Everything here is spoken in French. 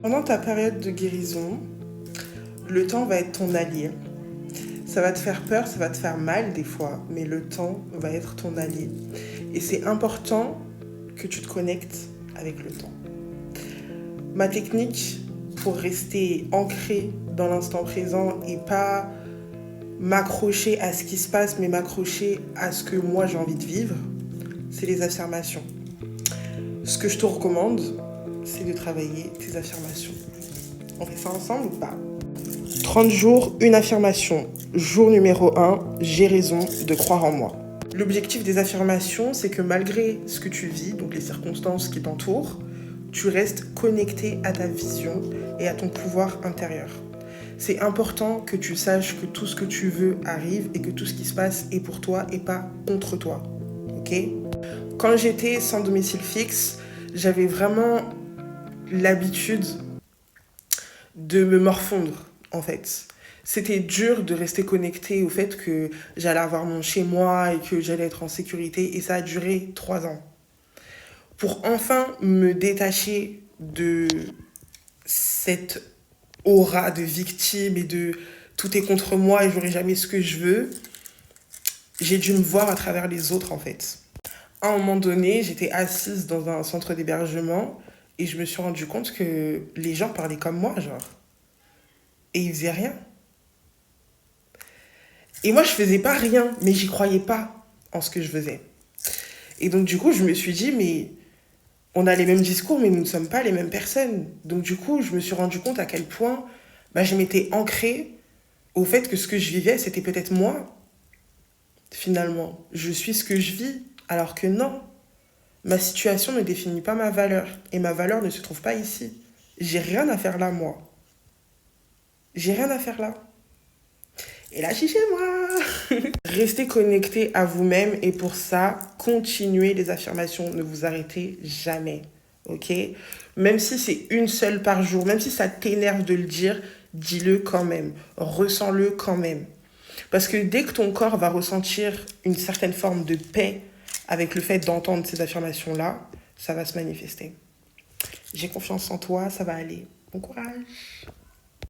Pendant ta période de guérison, le temps va être ton allié. Ça va te faire peur, ça va te faire mal des fois, mais le temps va être ton allié. Et c'est important que tu te connectes avec le temps. Ma technique pour rester ancré dans l'instant présent et pas m'accrocher à ce qui se passe, mais m'accrocher à ce que moi j'ai envie de vivre, c'est les affirmations. Ce que je te recommande, c'est de travailler tes affirmations. On fait ça ensemble ou pas ? 30 jours, une affirmation. Jour numéro 1, j'ai raison de croire en moi. L'objectif des affirmations, c'est que malgré ce que tu vis, donc les circonstances qui t'entourent, tu restes connecté à ta vision et à ton pouvoir intérieur. C'est important que tu saches que tout ce que tu veux arrive et que tout ce qui se passe est pour toi et pas contre toi. Ok ? Quand j'étais sans domicile fixe, j'avais vraiment l'habitude de me morfondre, en fait. C'était dur de rester connecté au fait que j'allais avoir mon chez-moi et que j'allais être en sécurité, et ça a duré 3 ans. Pour enfin me détacher de cette aura de victime et de tout est contre moi et j'aurai jamais ce que je veux, j'ai dû me voir à travers les autres, en fait. À un moment donné, j'étais assise dans un centre d'hébergement et je me suis rendu compte que les gens parlaient comme moi, genre. Et ils faisaient rien. Et moi, je faisais pas rien, mais j'y croyais pas en ce que je faisais. Et donc, du coup, je me suis dit, mais on a les mêmes discours, mais nous ne sommes pas les mêmes personnes. Donc, du coup, je me suis rendu compte à quel point je m'étais ancrée au fait que ce que je vivais, c'était peut-être moi, finalement. Je suis ce que je vis, alors que non. Ma situation ne définit pas ma valeur. Et ma valeur ne se trouve pas ici. J'ai rien à faire là, moi. J'ai rien à faire là. Et là, je suis chez moi. Restez connecté à vous-même et pour ça, continuez les affirmations. Ne vous arrêtez jamais. Ok ? Même si c'est une seule par jour, même si ça t'énerve de le dire, dis-le quand même. Ressens-le quand même. Parce que dès que ton corps va ressentir une certaine forme de paix avec le fait d'entendre ces affirmations-là, ça va se manifester. J'ai confiance en toi, ça va aller. Bon courage.